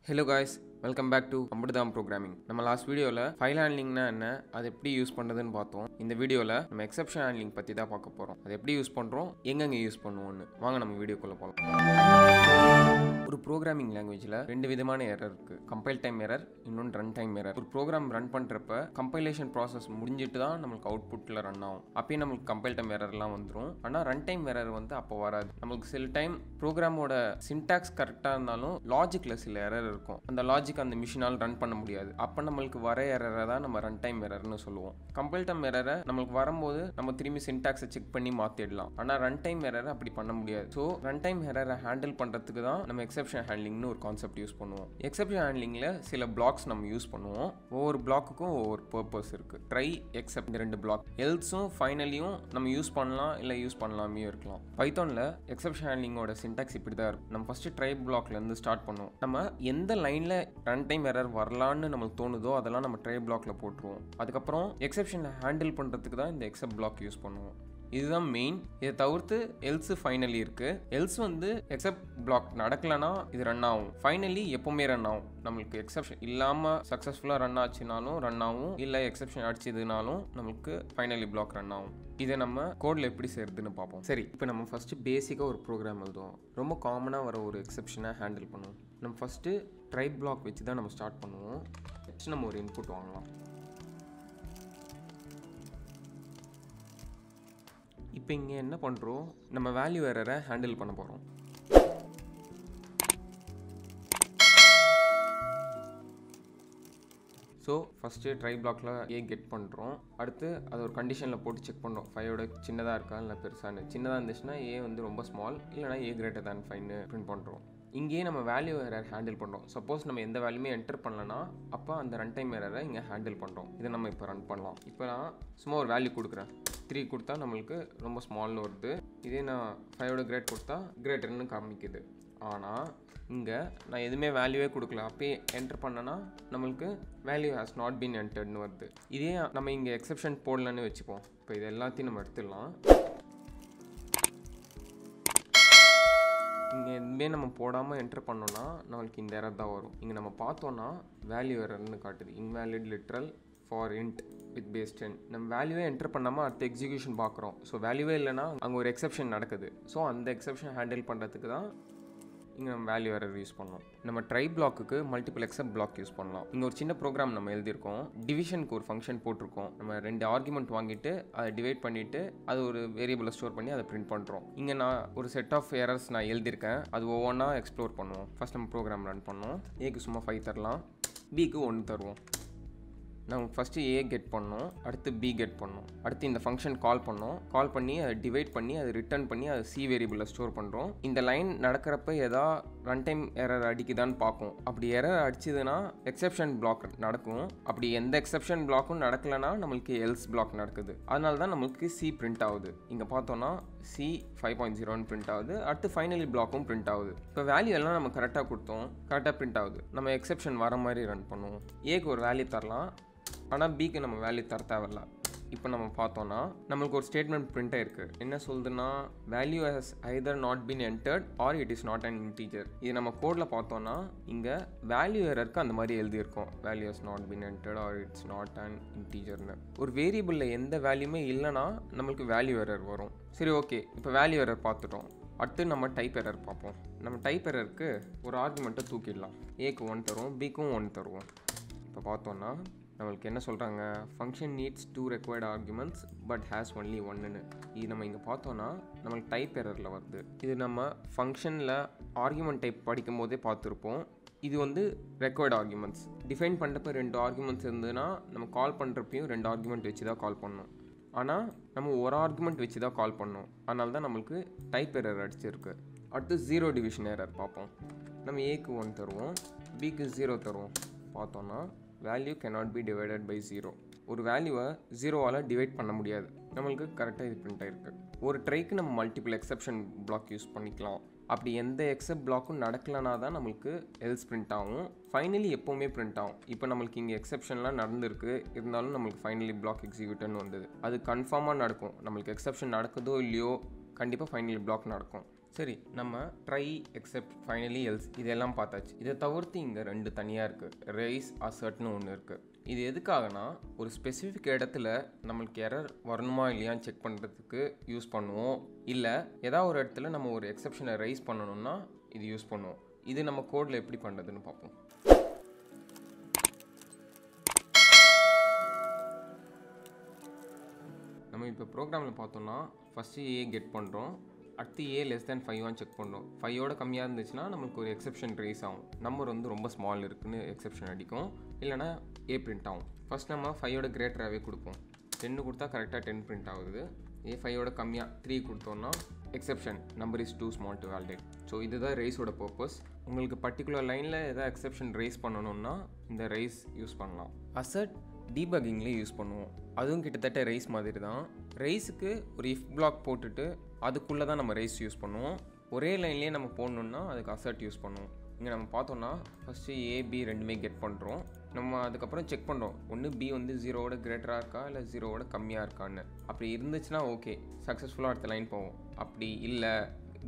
Hello guys, welcome back to Ambutudhan programming. நம்ம last வீடியோவில் file ஹேண்ட்லிங்னா என்ன, அதை எப்படி யூஸ் பண்ணுறதுன்னு பார்த்தோம். இந்த வீடியோவில் நம்ம எக்ஸெப்ஷன் ஹேண்ட்லிங் பற்றி தான் பார்க்க போகிறோம். அதை எப்படி யூஸ் பண்ணுறோம், எங்கெங்கே யூஸ் பண்ணுவோன்னு வாங்க நம்ம வீடியோக்குள்ளே போகலாம். ஒரு ப்ரோக்ராமிங் லாங்குவேஜில் ரெண்டு விதமான எரர் இருக்குது. கம்பைல் டைம் எரர், இன்னொன்று ரன் டைம் எரர். ஒரு ப்ரோக்ராம் ரன் பண்ணுறப்ப கம்பைலேஷன் ப்ராசஸ் முடிஞ்சிட்டு தான் நம்மளுக்கு அவுட்புட்டில் ரன் ஆகும். அப்பயே நம்மளுக்கு கம்பைல் டைம் எரர்லாம் வந்துடும். ஆனால் ரன் டைம் எரர் வந்து அப்போ வராது. நம்மளுக்கு சில டைம் ப்ரோக்ராமோட சின்டாக்ஸ் கரெக்டாக இருந்தாலும் லாஜிக்கில் சில எரர் இருக்கும். அந்த லாஜிக் அந்த மிஷினால் ரன் பண்ண முடியாது. அப்போ நம்மளுக்கு வர எரரை தான் நம்ம ரன் டைம் எரர்னு சொல்லுவோம். கம்பைல் டைம் எரரை நம்மளுக்கு வரும்போது நம்ம திரும்பி சின்டாக்ஸை செக் பண்ணி மாற்றிடலாம். ஆனால் ரன் டைம் எரரை அப்படி பண்ண முடியாது. ஸோ ரன் டைம் எரரை ஹேண்டில் பண்ணுறதுக்கு தான் நம்ம எக்ஸெப்ஷன் ஹேண்ட்லிங்னு ஒரு கான்செப்ட் யூஸ் பண்ணுவோம். எக்ஸெப்ஷன் ஹேண்ட்லிங்கில் சில பிளாக்ஸ் நம்ம யூஸ் பண்ணுவோம். ஒவ்வொரு பிளாக்குக்கும் ஒவ்வொரு பர்பஸ் இருக்குது. ட்ரை, எக்ஸெப்ட் இந்த ரெண்டு பிளாக். எல்ஸும் ஃபைனலியும் நம்ம யூஸ் பண்ணலாம், இல்லை யூஸ் பண்ணலாமே இருக்கலாம். பைத்தானில் எக்ஸெப்ஷன் ஹேண்ட்லிங்கோட சின்டாக்ஸ் இப்படி தான் இருக்கும். நம்ம ஃபஸ்ட்டு ட்ரை பிளாக்லேருந்து ஸ்டார்ட் பண்ணுவோம். நம்ம எந்த லைனில் ரன் டைம் எரர் வரலான்னு நமக்கு தோணுதோ அதெல்லாம் நம்ம ட்ரை பிளாக்ல போட்டுருவோம். அதுக்கப்புறம் எக்ஸெப்ஷனை ஹேண்டில் பண்ணுறதுக்கு தான் இந்த எக்ஸெப்ட் பிளாக் யூஸ் பண்ணுவோம். இதுதான் மெயின். இதை தவிர்த்து எல்ஸ் ஃபைனலி இருக்குது. எல்ஸ் வந்து எக்ஸெப்ட் பிளாக் நடக்கலைன்னா இது ரன் ஆகும். ஃபைனலி எப்போவுமே ரன் ஆகும். நம்மளுக்கு எக்ஸெப்ஷன் இல்லாமல் சக்ஸஸ்ஃபுல்லாக ரன் ஆச்சுனாலும் ரன் ஆகும், இல்லை எக்ஸெப்ஷன் அடிச்சதுனாலும் நம்மளுக்கு ஃபைனலி பிளாக் ரன் ஆகும். இதை நம்ம கோடில் எப்படி செய்யறதுன்னு பார்ப்போம். சரி, இப்போ நம்ம ஃபஸ்ட்டு பேசிக்காக ஒரு ப்ரோக்ராம் எழுதுவோம். ரொம்ப காமனாக வர ஒரு எக்ஸெப்ஷனை ஹேண்டில் பண்ணுவோம். நம்ம ஃபஸ்ட்டு ட்ரை பிளாக் வச்சு தான் நம்ம ஸ்டார்ட் பண்ணுவோம். நெக்ஸ்ட் நம்ம ஒரு இன்புட் வாங்கலாம். இப்போ இங்கே என்ன பண்ணுறோம், நம்ம வேல்யூ எரரை ஹேண்டில் பண்ண போகிறோம். ஸோ ஃபஸ்ட்டு ட்ரை பிளாக்ல ஏ கெட் பண்ணுறோம். அடுத்து அது ஒரு கண்டிஷனில் போட்டு செக் பண்ணுறோம். 5ஓட சின்னதாக இருக்கா இல்லை பெருசான்னு. சின்னதாக இருந்துச்சுன்னா ஏ வந்து ரொம்ப ஸ்மால், இல்லைனா ஏ கிரேட்டர் தேன் 5ன்னு பிரிண்ட் பண்ணுறோம். இங்கேயே நம்ம வேல்யூ எரர் ஹேண்டில் பண்ணுறோம். சப்போஸ் நம்ம எந்த வேல்யூமே என்டர் பண்ணலன்னா அப்போ அந்த ரன் டைம் எரரை இங்கே ஹேண்டில் பண்ணுறோம். இதை நம்ம இப்போ ரன் பண்ணலாம். இப்போ நான் சும்மா ஒரு வேல்யூ கொடுக்குறேன். 3 கொடுத்தா நம்மளுக்கு ரொம்ப ஸ்மால்னு வருது. இதே நான் 5ஓட கிரேட் கொடுத்தா கிரேட்டர்னு காமிக்குது. ஆனால் இங்கே நான் எதுவுமே வேல்யூவே கொடுக்கல, அப்பயே என்டர் பண்ணனா நம்மளுக்கு வேல்யூ ஹேஸ் நாட் பீன் என்டர்ட்னு வருது. இதே நம்ம இங்கே எக்ஸெப்ஷன் போடலன்னு வச்சுப்போம். இப்போ இது எல்லாத்தையும் நம்ம எடுத்துடலாம். இங்கே எதுவுமே நம்ம போடாமல் என்டர் பண்ணோன்னா நம்மளுக்கு இந்த எரர் தான் வரும். இங்கே நம்ம பார்த்தோன்னா வேல்யூ எரர்னு காட்டுது. Invalid literal for int with base 10. நம்ம வேல்யூவே என்டர் பண்ணாமல் அடுத்த எக்ஸிக்யூஷன் பார்க்குறோம். ஸோ வேல்யூவே இல்லைனா அங்கே ஒரு எக்ஸெப்ஷன் நடக்குது. ஸோ அந்த எக்ஸெப்ஷன் ஹேண்டில் பண்ணுறதுக்கு தான் இங்கே நம்ம வேல்யூ எரர் யூஸ் பண்ணலாம். நம்ம ட்ரை பிளாக்குக்கு மல்டிபிள் எக்ஸெப்ட் பிளாக் யூஸ் பண்ணலாம். இங்கே ஒரு சின்ன ப்ரோக்ராம் நம்ம எழுதியிருக்கோம். டிவிஷனுக்கு ஒரு ஃபங்க்ஷன் போட்டிருக்கோம். நம்ம 2 ஆர்குமெண்ட் வாங்கிட்டு அதை டிவைட் பண்ணிவிட்டு அது ஒரு வேரியபிளை ஸ்டோர் பண்ணி அதை பிரிண்ட் பண்ணுறோம். இங்கே நான் ஒரு செட் ஆஃப் எரர்ஸ் நான் எழுதியிருக்கேன். அது ஒவ்வொன்றா எக்ஸ்ப்ளோர் பண்ணுவோம். ஃபஸ்ட் நம்ம ப்ரோக்ராம் ரன் பண்ணோம். ஏக்கு சும்மா 5 தரலாம், பிக்கு 1 தருவோம். நம்ம ஃபஸ்ட்டு ஏ கெட் பண்ணோம், அடுத்து பி கெட் பண்ணோம், அடுத்து இந்த ஃபங்க்ஷன் கால் பண்ணோம். கால் பண்ணி அதை டிவைட் பண்ணி அதை ரிட்டர்ன் பண்ணி அதை சி வேரியபிளில் ஸ்டோர் பண்ணுறோம். இந்த லைன் நடக்கிறப்ப எதா ரன் டைம் எரர் அடிக்குதான்னு பார்க்கும். அப்படி எரர் அடிச்சதுன்னா எக்ஸெப்ஷன் பிளாக் நடக்கும். அப்படி எந்த எக்ஸெப்ஷன் பிளாக்கும் நடக்கலைன்னா நம்மளுக்கு எல்ஸ் பிளாக் நடக்குது. அதனால தான் நம்மளுக்கு சி பிரிண்ட் ஆகுது. இங்கே பார்த்தோன்னா சி 5.0ன்னு பிரிண்ட் ஆகுது. அடுத்து ஃபைனலி பிளாக்கும் பிரிண்ட் ஆகுது. இப்போ வேல்யூ எல்லாம் நம்ம கரெக்டாக கொடுத்தோம், கரெக்டாக பிரிண்ட் ஆகுது. நம்ம எக்ஸெப்ஷன் வர மாதிரி ரன் பண்ணுவோம். ஏக்கு ஒரு வேல்யூ தரலாம், ஆனால் பிக்கு நம்ம வேல்யூ தர தேவையில்ல. இப்போ நம்ம பார்த்தோன்னா நம்மளுக்கு ஒரு ஸ்டேட்மெண்ட் பிரிண்ட் ஆயிருக்கு. என்ன சொல்லுதுன்னா value has either not been entered or it is not an integer. இது நம்ம கோடில் பார்த்தோன்னா இங்கே வேல்யூ எரருக்கு அந்த மாதிரி எழுதியிருக்கோம். Value has not been entered or it's not an இன்டீஜர்னு. ஒரு வேரியபிளில் எந்த வேல்யூமே இல்லைன்னா நம்மளுக்கு வேல்யூ எரர் வரும். சரி, ஓகே, இப்போ வேல்யூ எரர் பார்த்துட்டோம். அடுத்து நம்ம டைப் எரர் பார்ப்போம். நம்ம டைப் எரருக்கு ஒரு ஆர்குமெண்ட்டை தூக்கிடலாம். ஏக்கு 1 தருவோம், பிக்கும் 1 தருவோம். இப்போ பார்த்தோன்னா நம்மளுக்கு என்ன சொல்கிறாங்க, function needs 2 required arguments but has only 1ன்னு. இது நம்ம இங்கே பார்த்தோன்னா நம்மளுக்கு டைப் எரரில் வருது. இது நம்ம ஃபங்க்ஷனில் ஆர்குமெண்ட் டைப் படிக்கும் போதே பார்த்துருப்போம். இது வந்து ரெக்வயர்ட் ஆர்குமெண்ட்ஸ். டிஃபைன் பண்ணுறப்ப 2 ஆர்குமெண்ட்ஸ் இருந்ததுன்னா நம்ம கால் பண்ணுறப்பையும் 2 ஆர்குமெண்ட் வச்சு தான் கால் பண்ணோம். ஆனால் நம்ம ஒரு ஆர்குமெண்ட் வச்சு தான் கால் பண்ணோம். அதனால தான் நம்மளுக்கு டைப் எரர் அடிச்சிருக்கு. அடுத்து 0 டிவிஷன் எரர் பார்ப்போம். நம்ம ஏக்கு 1 தருவோம், பிக்கு 0 தருவோம். பார்த்தோன்னா value cannot be divided by 0. ஒரு வேல்யூவை 0வால் டிவைட் பண்ண முடியாது. நம்மளுக்கு கரெக்டாக இது பிரிண்ட் ஆகிருக்கு. ஒரு ட்ரைக்கு நம்ம மல்டிபிள் எக்ஸெப்ஷன் பிளாக் யூஸ் பண்ணிக்கலாம். அப்படி எந்த எக்ஸெப்ட் பிளாக்கும் நடக்கலைனா தான் நம்மளுக்கு எல்ஸ் பிரிண்ட் ஆகும். ஃபைனலி எப்போவுமே பிரிண்ட் ஆகும். இப்போ நம்மளுக்கு இங்கே எக்ஸெப்ஷன்லாம் நடந்திருக்கு, இருந்தாலும் நம்மளுக்கு ஃபைனலி பிளாக் எக்ஸிக்யூட்னு வந்தது. அது கன்ஃபார்மாக நடக்கும். நம்மளுக்கு எக்ஸெப்ஷன் நடக்குதோ இல்லையோ கண்டிப்பாக ஃபைனலி பிளாக் நடக்கும். சரி, நம்ம ட்ரை, எக்ஸெப்ட், ஃபைனலி, எல்ஸ் இதெல்லாம் பார்த்தாச்சு. இதை தவிர்த்து இங்கே 2 தனியாக இருக்குது. ரைஸ், அசர்ட்னு ஒன்று இருக்குது. இது எதுக்காகனா ஒரு ஸ்பெசிஃபிக் இடத்துல நம்மளுக்கு எரர் வரணுமா இல்லையான்னு செக் பண்ணுறதுக்கு யூஸ் பண்ணுவோம். இல்லை ஏதாவது ஒரு இடத்துல நம்ம ஒரு எக்ஸெப்ஷனை ரைஸ் பண்ணணும்னா இது யூஸ் பண்ணுவோம். இது நம்ம கோடில் எப்படி பண்ணுறதுன்னு பார்ப்போம். நம்ம இப்போ ப்ரோக்ராமில் பார்த்தோம்னா ஃபஸ்ட்டு ஏ கெட் பண்ணுறோம். அடுத்து ஏ லெஸ் தேன் 5 செக் பண்ணுறோம். 5 கம்மியாக இருந்துச்சுன்னா நம்மளுக்கு ஒரு எக்ஸெப்ஷன் ரைஸ் ஆகும். நம்பர் வந்து ரொம்ப ஸ்மால் இருக்குன்னு எக்ஸெப்ஷன் அடிக்கும். இல்லைனா ஏ பிரிண்ட் ஆகும். ஃபஸ்ட் நம்ம 5 கிரேட்டராகவே கொடுப்போம். 10 கொடுத்தா கரெக்டாக 10 பிரிண்ட் ஆகுது. ஏ 5 கம்மியாக 3 கொடுத்தோன்னா exception number is too small to validate. So இதுதான் ரைஸோட பர்பஸ். உங்களுக்கு பர்டிகுலர் லைனில் எதாவது எக்ஸெப்ஷன் ரைஸ் பண்ணணும்னா இந்த ரைஸ் யூஸ் பண்ணலாம். அசர்ட் டீபக்கிங்லேயே யூஸ் பண்ணுவோம். அதுவும் கிட்டத்தட்ட ரைஸ் மாதிரி தான். ரைஸுக்கு ஒரு இஃப் பிளாக் போட்டுட்டு அதுக்குள்ளே தான் நம்ம ரைஸ் யூஸ் பண்ணுவோம். ஒரே லைன்லேயே நம்ம போடணுன்னா அதுக்கு அசர்ட் யூஸ் பண்ணுவோம். இங்கே நம்ம பார்த்தோன்னா ஃபஸ்ட்டு ஏ, பி ரெண்டுமே கெட் பண்ணுறோம். நம்ம அதுக்கப்புறம் செக் பண்ணுறோம், ஒன்று பி வந்து 0 கிரேட்டராக இருக்கா இல்லை 0 கம்மியாக இருக்கான்னு. அப்படி இருந்துச்சுன்னா ஓகே, சக்ஸஸ்ஃபுல்லாக அடுத்த லைன் போவோம். அப்படி இல்லை,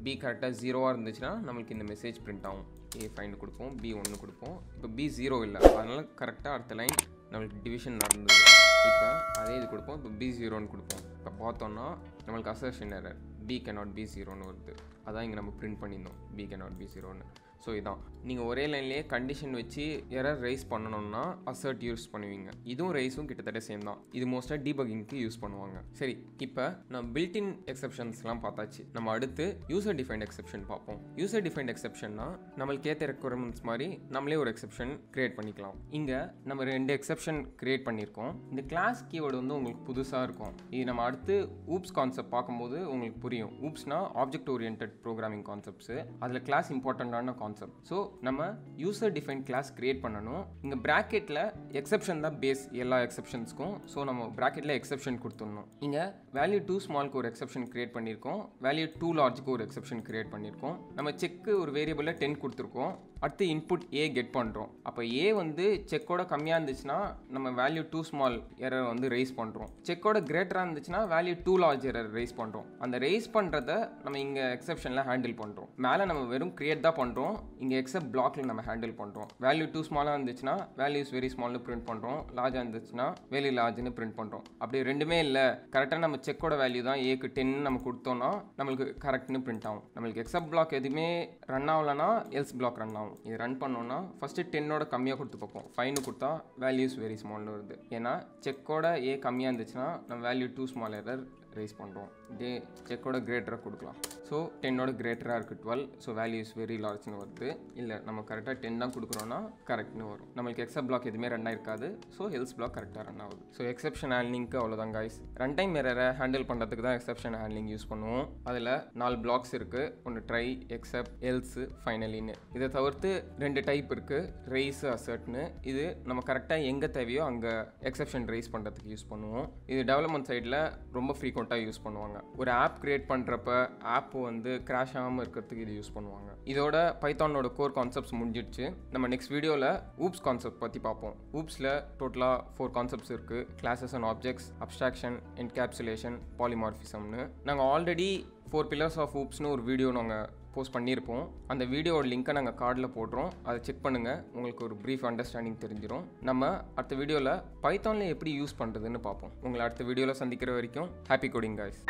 பி கரெக்டாக 0 இருந்துச்சுன்னா நம்மளுக்கு இந்த மெசேஜ் பிரிண்ட் ஆகும். ஏ 5 கொடுப்போம், பி 1 கொடுப்போம். இப்போ பி 0 இல்லை, அதனால் கரெக்டாக அடுத்த லைன் நம்மளுக்கு டிவிஷன் நடந்தது. இப்போ அதே இது கொடுப்போம். இப்போ பி 0 கொடுப்போம். இப்போ பார்த்தோன்னா நம்மளுக்கு assertion error B cannot be 0 வருது. அதான் இங்கே நம்ம பிரிண்ட் பண்ணியிருந்தோம், பி கேனாட் பி 0. ஸோ இதான் நீங்கள் ஒரே லைன்லேயே கண்டிஷன் வச்சு எரர் ரைஸ் பண்ணணும்னா அசர்ட் யூஸ் பண்ணுவீங்க. இதுவும் ரைஸும் கிட்டத்தட்ட சேம் தான். இது மோஸ்ட்டாக டீபக்கிங்க்கு யூஸ் பண்ணுவாங்க. சரி, இப்போ நம்ம பில்ட்-இன் எக்ஸெப்ஷன்ஸ்லாம் பார்த்தாச்சு. நம்ம அடுத்து யூசர் டிஃபைன்ட் எக்ஸெப்ஷன் பார்ப்போம். யூசர் டிஃபைன்ட் எக்ஸெப்ஷன்னா நம்மளுக்கு ஏற்ற ரெக்குவயர்மெண்ட்ஸ் மாதிரி நம்மளே ஒரு எக்ஸெப்ஷன் கிரியேட் பண்ணிக்கலாம். இங்கே நம்ம 2 எக்ஸெப்ஷன் கிரியேட் பண்ணியிருக்கோம். இந்த கிளாஸ் கீவேர்டு வந்து உங்களுக்கு புதுசாக இருக்கும். இது நம்ம அடுத்து ஊப்ஸ் கான்செப்ட் பார்க்கும்போது உங்களுக்கு புரியும். ஊப்ஸ்னா ஆப்ஜெக்ட் ஓரியன்ட் ப்ரோக்ராமிங் கான்செப்ட்ஸு. அதில் கிளாஸ் இம்பார்ட்டண்ட்டான கான்செப்ட். ஸோ நம்ம யூசர் டிஃபைன் கிளாஸ் கிரியேட் பண்ணணும். இங்கே ப்ராக்கெட்டில் எக்ஸெப்ஷன் தான் பேஸ் எல்லா எக்ஸெப்ஷன்ஸ்க்கும். ஸோ நம்ம ப்ராக்கெட்டில் எக்ஸெப்ஷன் கொடுத்துடணும். இங்கே வேல்யூ டூ ஸ்மால்க்கு ஒரு எக்ஸெப்ஷன் கிரியேட் பண்ணியிருக்கோம். வேல்யூ டூ லார்ஜுக்கு ஒரு எக்ஸெப்ஷன் கிரியேட் பண்ணியிருக்கோம். நம்ம செக்கு ஒரு வேரியபிளில் 10 கொடுத்துருக்கோம். அடுத்து இன்புட் ஏ கெட் பண்ணுறோம். அப்போ ஏ வந்து செக்கோட கம்மியாக இருந்துச்சுன்னா நம்ம வேல்யூ டூ ஸ்மால் எரர் வந்து ரைஸ் பண்ணுறோம். செக்கோட கிரேட்டராக இருந்துச்சுன்னா value too large error raise பண்ணுறோம். அந்த ரைஸ் பண்ணுறத நம்ம இங்கே எக்ஸெப்ஷனில் ஹேண்டில் பண்ணுறோம். மேலே நம்ம வெறும் கிரியேட் தான் பண்ணுறோம். இங்கே எக்ஸெப்ட் பிளாக்ல நம்ம ஹேண்டில் பண்ணுறோம். வேல்யூ டூ ஸ்மாலாக இருந்துச்சுன்னா வேல்யூஸ் வெரி ஸ்மால்னு பிரிண்ட் பண்ணுறோம். லார்ஜாக இருந்துச்சுன்னா வேல்யூ லார்ஜ்னு பிரிண்ட் பண்ணுறோம். அப்படி ரெண்டுமே இல்லை, கரெக்டாக நம்ம செக்கோட வேல்யூ தான் ஏக்கு 10 நம்ம கொடுத்தோம்னா நம்மளுக்கு கரெக்ட்னு பிரிண்ட் ஆகும். நம்மளுக்கு எக்ஸெப்ட் பிளாக் எதுவுமே ரன் ஆகலைன்னா எல்ஸ் பிளாக் ரன் ஆகும். இது ரன் பண்ணோன்னா ஃபஸ்ட்டு 10 கம்மியாக கொடுத்து பார்ப்போம். 5 கொடுத்தா வேல்யூஸ் வெரி ஸ்மால்னு வருது. ஏன்னா செக்கோட ஏ கம்மியாக இருந்துச்சுன்னா நம்ம value too small error raise பண்ணுறோம். இதே செக்கோட கிரேட்டராக கொடுக்கலாம். ஸோ 10 கிரேட்டராக இருக்குது 12. ஸோ வேல்யூஸ் வெரி லார்ஜ்னு வருது. இல்லை நம்ம கரெக்டாக 10 தான் கொடுக்குறோன்னா கரெக்ட்னு வரும். நம்மளுக்கு எக்ஸெப்ட் பிளாக் எதுவுமே ரன் ஆயிருக்காது. ஸோ எல்ஸ் பிளாக் கரெக்டாக ரன் ஆகுது. ஸோ எக்ஸெப்ஷன் ஹேண்ட்லிங்க்கு அவ்வளோதான் கைஸ். ரன் டைம் எரரை ஹேண்டில் பண்ணுறதுக்கு தான் எக்ஸெப்ஷன் ஹேண்ட்லிங் யூஸ் பண்ணுவோம். அதில் 4 பிளாக்ஸ் இருக்குது. ஒன்று ட்ரை, எக்ஸெப்ட், எல்ஸ், ஃபைனலின்னு. இதை தவிர்த்து 2 டைப் இருக்குது, ரைஸ், அசர்ட்னு. இது நம்ம கரெக்டாக எங்கே தேவையோ அங்கே எக்ஸெப்ஷன் ரைஸ் பண்ணுறதுக்கு யூஸ் பண்ணுவோம். இது டெவலப்மெண்ட் சைடில் ரொம்ப ஃப்ரீக்வெண்ட்டாக யூஸ் பண்ணுவாங்க. ஒரு ஆப் கிரியேட் பண்ணுறப்ப ஆப் வந்து கிராஷ் ஆகாமல் இருக்கிறதுக்கு இது யூஸ் பண்ணுவாங்க. இதோட பைத்தானோட கோர் கான்செப்ட்ஸ் முடிஞ்சிடுச்சு. நம்ம நெக்ஸ்ட் வீடியோவில் ஊப்ஸ் கான்செப்ட் பற்றி பார்ப்போம். ஊப்ஸில் டோட்டலாக 4 கான்செப்ட்ஸ் இருக்குது. Classes and objects, abstraction, encapsulation, பாலிமார்ஃபிசம்னு. நாங்கள் ஆல்ரெடி 4 பில்லர்ஸ் ஆஃப் ஊப்ஸ்னு ஒரு வீடியோ நாங்கள் போஸ்ட் பண்ணியிருப்போம். அந்த வீடியோட லிங்க்கை நாங்கள் கார்டில் போடுறோம். அதை செக் பண்ணுங்கள், உங்களுக்கு ஒரு ப்ரீஃப் அண்டர்ஸ்டாண்டிங் தெரிஞ்சிடும். நம்ம அடுத்த வீடியோவில் பைத்தானில் எப்படி யூஸ் பண்ணுறதுன்னு பார்ப்போம். உங்களை அடுத்த வீடியோவில் சந்திக்கிற வரைக்கும் ஹாப்பி கோடிங் காய்ஸ்.